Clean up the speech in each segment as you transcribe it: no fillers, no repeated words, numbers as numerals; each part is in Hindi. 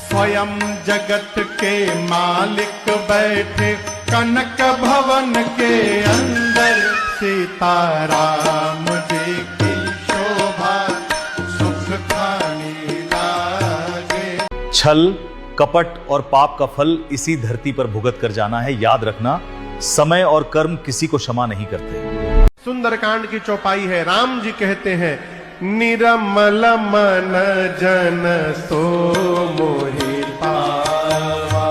स्वयं जगत के मालिक बैठे कनक भवन के अंदर, सीताराम जी की शोभा सुख खानी लागे। छल, कपट और पाप का फल इसी धरती पर भुगत कर जाना है। याद रखना, समय और कर्म किसी को क्षमा नहीं करते। सुंदरकांड की चौपाई है। राम जी कहते हैं, निरमल मन जन सो मोहि पावा,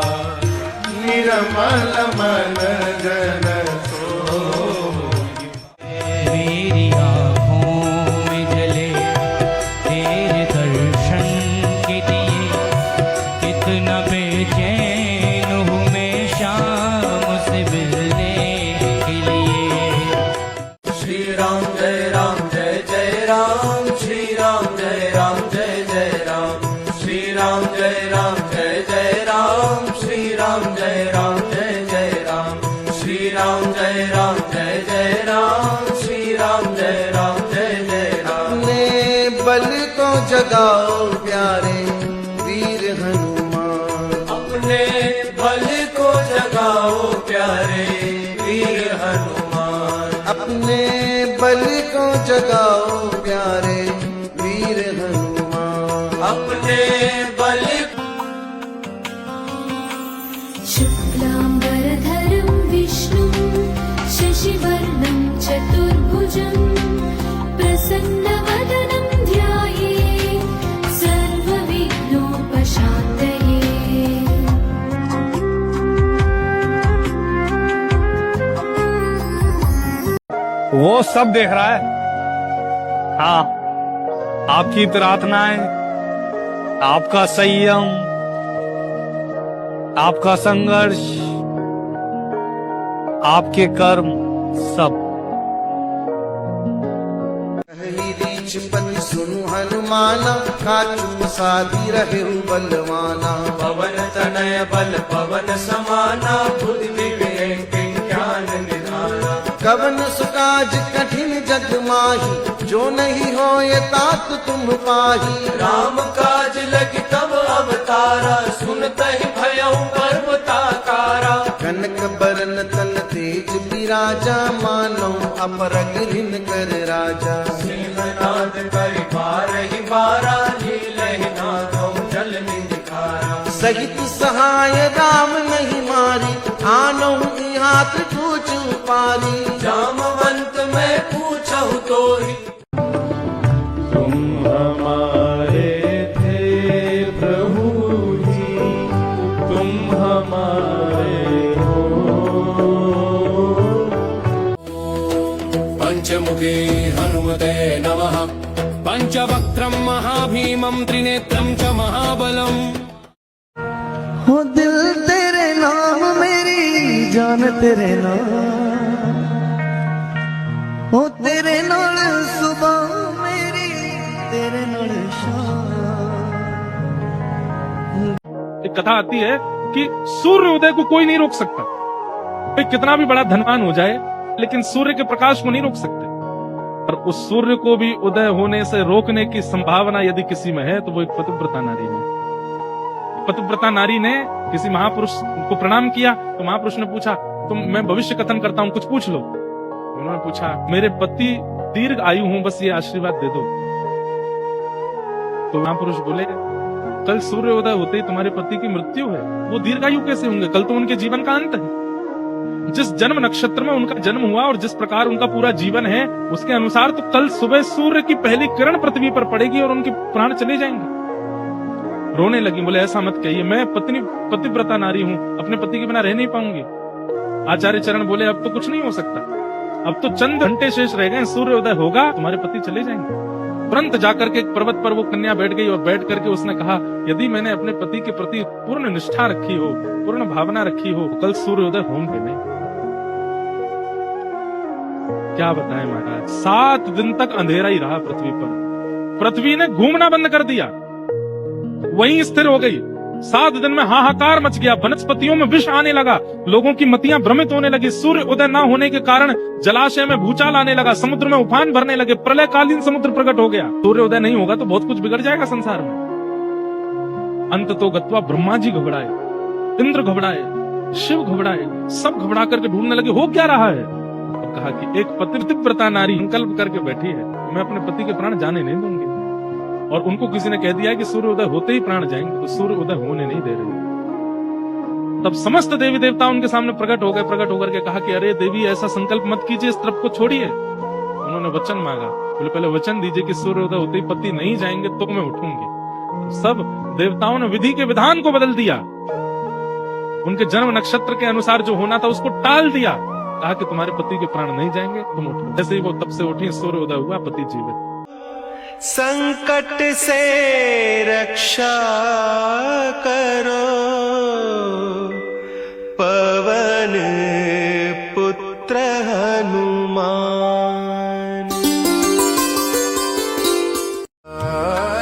निर्मल मन जन सो मोहि। मेरी आँखों में जले तेरे दर्शन के लिए, कितना बेचैन हूँ मैं शाम से मिलने के लिए। श्री राम जय राम जय जय राम, श्री राम जय राम जय जय राम, श्री राम जय राम जय जय राम, श्री राम जय राम जय जय राम, श्री राम जय राम जय जय राम, श्री राम जय राम जय जय राम। अपने बल को जगाओ प्यारे वीर हनुमान, अपने बल को जगाओ प्यारे वीर हनुमान, अपने बल को जगाओ प्यारे वीर हनुमान, अपने बल। शुक्लांबरधरं विष्णुं शशिवर्णं चतुर्भुजं प्रसन्नवदनं ध्यायेत् सर्वविघ्नोपशान्तये। वो सब देख रहा है। हाँ, आपकी प्रार्थनाएं, आपका संयम, आपका संघर्ष, आपके कर्म, सब। पहली रीच पति सुनु हनुमाना, काचू साधी रहे बलवाना, पवन तनय बल पवन समाना, बुद्धि विवेक ज्ञान निधाना। कवन सुकाज कठिन जग माही, जो नहीं हो ये तात तुम पाही। राम काज लगी तब अवतारा, सुनते ही भयउ पर्वताकारा। कनक बरन तन तेज बिराजा, मानो अपरग ऋण कर राजा। सिंहनाद करि बारहि बारा, लीलहि नादौ जल निधिकारा। सहित सहाय राम नहीं मारी, आनो हाथ पूछ पारी। जामवंत मैं पूछहु तोहि, तुम हमारे थे प्रभु जी, तुम हमारे हो। पंचमुखे हनुमते नमः, पंचवक्त्रं महाभीमं त्रिनेत्रं च महाबलम्। हो दिल तेरे नाम, मेरी जान तेरे नाम, हो तेरे नाल सुबह मेरी, तेरे नाल शाम। एक कथा आती है कि सूर्य उदय को कोई नहीं रोक सकता। कोई कितना भी बड़ा धनवान हो जाए, लेकिन सूर्य के प्रकाश को नहीं रोक सकते। और उस सूर्य को भी उदय होने से रोकने की संभावना यदि किसी में है, तो वो एक पतिव्रता नारी में। पतिव्रता नारी ने किसी महापुरुष को प्रणाम किया, तो महापुरुष ने पूछा, तुम मैं भविष्य कथन करता हूँ, कुछ पूछ लो। उन्होंने पूछा, मेरे पति दीर्घ आयु हूं, बस ये आशीर्वाद दे दो। तो महापुरुष बोले, कल सूर्योदय होते ही तुम्हारे पति की मृत्यु है, वो दीर्घायु कैसे होंगे? कल तो उनके जीवन का अंत है। जिस जन्म नक्षत्र में उनका जन्म हुआ और जिस प्रकार उनका पूरा जीवन है, उसके अनुसार तो कल सुबह सूर्य की पहली किरण पृथ्वी पर पड़ेगी और उनके प्राण चले जाएंगे। रोने लगी, बोले ऐसा मत कहिए, मैं पतिव्रता नारी हूं, अपने पति के बिना रह नहीं पाऊंगी। आचार्य चरण बोले, अब तो कुछ नहीं हो सकता, अब तो चंद घंटे शेष रह गए, सूर्योदय होगा, तुम्हारे पति चले जाएंगे। तुरंत जाकर के एक पर्वत पर वो कन्या बैठ गई और बैठ करके उसने कहा, यदि मैंने अपने पति के प्रति पूर्ण निष्ठा रखी हो, पूर्ण भावना रखी हो, कल सूर्योदय होंगे नहीं। क्या बताएं महाराज, 7 दिन तक अंधेरा ही रहा पृथ्वी पर। पृथ्वी ने घूमना बंद कर दिया, वहीं स्थिर हो गई। 7 दिन में हाहाकार मच गया, वनस्पतियों में विष आने लगा, लोगों की मतियां भ्रमित होने लगी। सूर्य उदय न होने के कारण जलाशय में भूचाल आने लगा, समुद्र में उफान भरने लगे, प्रलयकालीन समुद्र प्रकट हो गया। सूर्य उदय नहीं होगा तो बहुत कुछ बिगड़ जाएगा संसार में। अंत तो गत्वा ब्रह्मा जी घबराए, इंद्र घबराए, शिव घबराए, सब घबरा करके ढूंढने लगे हो क्या रहा है। तो कहा कि एक पतिव्रता नारी संकल्प करके बैठी है, मैं अपने पति के प्राण जाने नहीं दूंगी। और उनको किसी ने कह दिया कि सूर्य उदय होते ही प्राण जाएंगे, तो सूर्य उदय होने नहीं दे रहे। तब समस्त देवी देवता उनके सामने प्रकट हो गए। प्रकट होकर के कहा कि अरे देवी, ऐसा संकल्प मत कीजिए, इस तरफ को छोड़िए। उन्होंने वचन मांगा, बोले पहले वचन दीजिए कि सूर्य उदय होते ही पति नहीं जाएंगे तो मैं उठूंगी। तो सब देवताओं ने विधि के विधान को बदल दिया, उनके जन्म नक्षत्र के अनुसार जो होना था उसको टाल दिया। कहा कि तुम्हारे पति के प्राण नहीं जाएंगे, तुम उठो। जैसे ही वो तब से उठी, सूर्य उदय हुआ, पति जीवित। संकट से रक्षा करो पवन पुत्र हनुमान।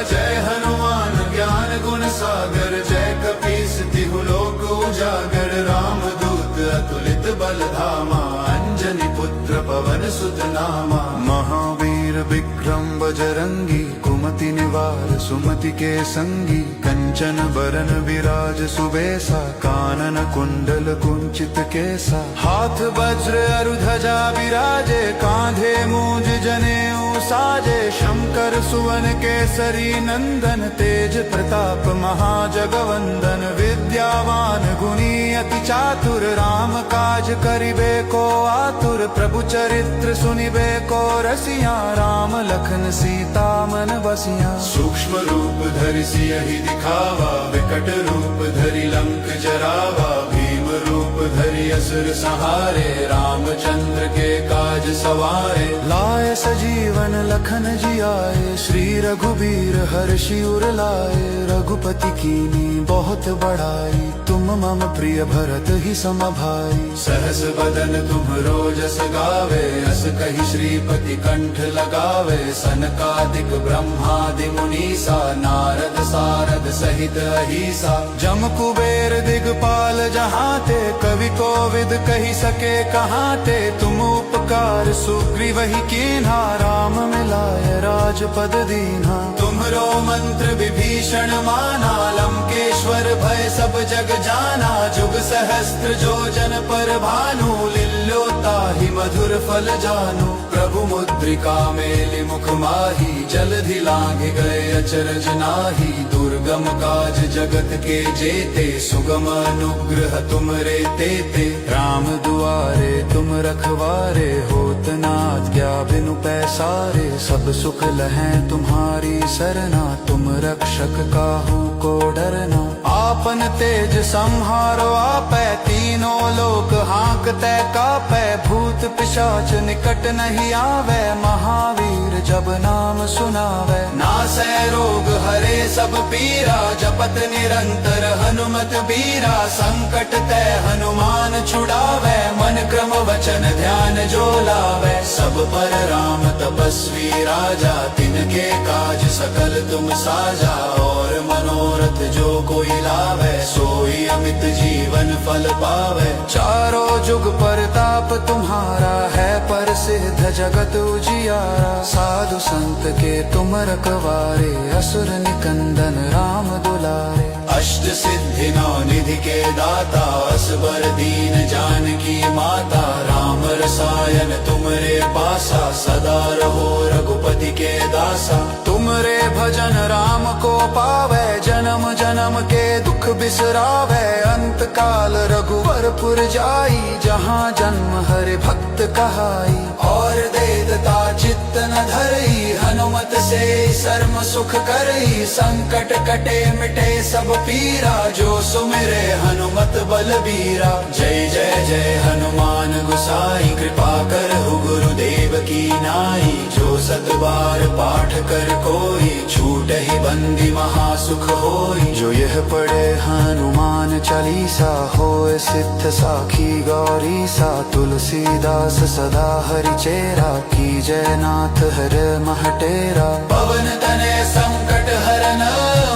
जय हनुमान ज्ञान गुण सागर, जय कपीस तिहु लोक उजागर, रामदूत अतुलित बल धामा, अंजनी पुत्र पवन सुत नामा। महावीर विक्रम बजरंगी, कुमति निवार सुमति के संगी, कंचन बरन विराज सुबेसा, कानन कुंडल कुंचित केसा। हाथ वज्र अरु ध्वजा विराजे, कांधे मूंज जनेऊ साजे, शंकर सुवन केसरी नंदन, तेज प्रताप महाजगवंदन। विद्यावान गुणी अति चातुर, राम काज करिबे को आतुर, प्रभु चरित्र सुनिबे को रसिया, राम लखन सीता मन बसिया। सूक्ष्म रूप धरि सियहि दिखावा, विकट रूप धरि लंक जरावा, भीम रूप धरि असुर संहारे, रामचंद्र के काज सवारे। लाए सजीवन लखन जियाए, श्री रघुबीर हर्षि उर लाए, रघुपति कीनी बहुत बड़ाई, तुम मम प्रिय भरत ही सम भाई। सहस बदन तुम्हरो जस गावे, अस कहि श्रीपति कंठ लगावे, सनकादिक ब्रह्मादि मुनीसा, नारद सारद सहित अहीसा। जम कुबेर दिगपाल जहाते, कवि कोविद कहि सके कहाते, तुम उपकार सुग्रीव ही कीन्हा, राम मिलाय राजपद दीन्हा। तुम्हरो मंत्र विभीषण माना, लंकेश्वर भय सब जग जाना, जुग सहस्त्र जो जन पर भानु, लिल्लो ताहि मधुर फल जानू। प्रभु मुद्रिका मेलि मुख माही, जलधि लांघि गए अचरज नाहि, दुर्गम काज जगत के जेते, सुगम अनुग्रह तुमरे तेते। राम दुआरे तुम रखवारे, होत न आज्ञा बिनु पैसारे, सब सुख लहै तुम्हारी सरना, तुम रक्षक काहू को डरना। आपन तेज संहारो आपै, तीनों लोक हांकते कापै, भूत पिशाच निकट नहीं आवे, महावीर जब नाम सुनावे। नासै रोग हरे सब पीरा, जपत निरंतर हनुमत बीरा, संकट ते हनुमान छुड़ावे, मन क्रम वचन ध्यान जो लावे। सब पर राम तपस्वी राजा, तिनके काज सकल तुम साजा, और मनोरथ जो कोई लावे, सोई अमित जीवन फल पावे। चारों जुग परताप तुम्हारा है, प्रसिद्ध जगत उजियारा, साधु संत के तुम रखवारे, असुर निकंदन राम दुलारे। अष्ट सिद्धि नौ निधि के दाता, असबर दीन जानकी माता, राम रसायन तुमरे पासा, सदा रहो रघुपति के दासा। तुमरे भजन राम को पावे, जन्म जन्म के दुख बिसरावे, अंत काल रघुवरपुर जाई, जहाँ जन्म हरि भक्त कहाई। और देता चित्त न धरई, हनुमत से सर्म सुख करई, संकट कटे मिटे सब पीरा, जो सुमिरे हनुमत बलबीरा। जय जय जय हनुमान गोसाई, कृपा करहु गुरुदेव की नाई, जो सत बार पाठ कर कोई, छूटहि बंदी महासुख होई। जो यह पढ़े हनुमान चालीसा, होए सिद्ध साखी गौरी सा, तुलसीदास सदा हरि चेरा, की जय नाथ हर महटेरा। पवन तनय संकट हरन,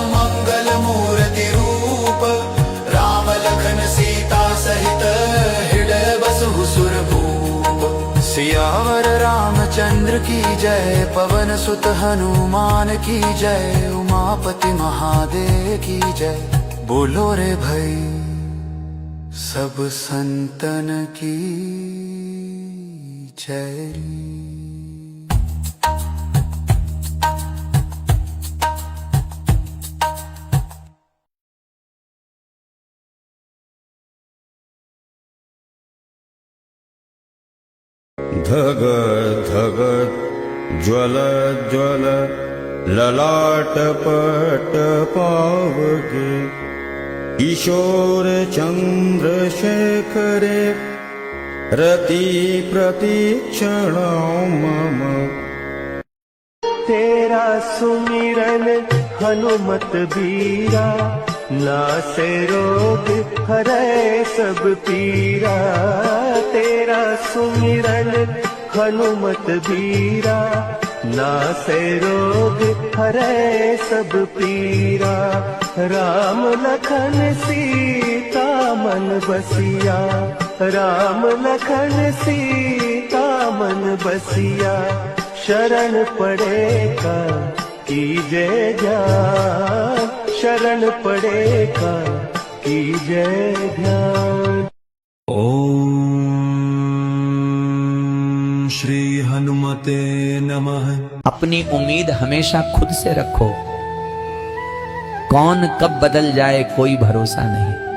मंगल मूर्ति रूप, राम लखन सीता सहित, हृदय बसहु सुरभूप। सियावर रामचंद्र की जय, पवन सुत हनुमान की जय, उमापति महादेव की जय। बोलो रे भाई सब संतन की जय। धग धग ज्वल ज्वल ललाट पट पावके, किशोर चंद्रशेखरे रति प्रतीक्षणा मम। तेरा सुमिरन हनुमत बीरा, नासे रोग हरै सब पीरा। तेरा सुमिरन हनुमत बीरा, नासे रोग हरै सब पीरा। राम लखन सीता मन बसिया, राम लखन सीता मन बसिया। शरण पड़ेगा कीजे ध्यान, शरण पड़ेगा कीजे ध्यान। ओम श्री हनुमते नमः। अपनी उम्मीद हमेशा खुद से रखो, कौन कब बदल जाए कोई भरोसा नहीं।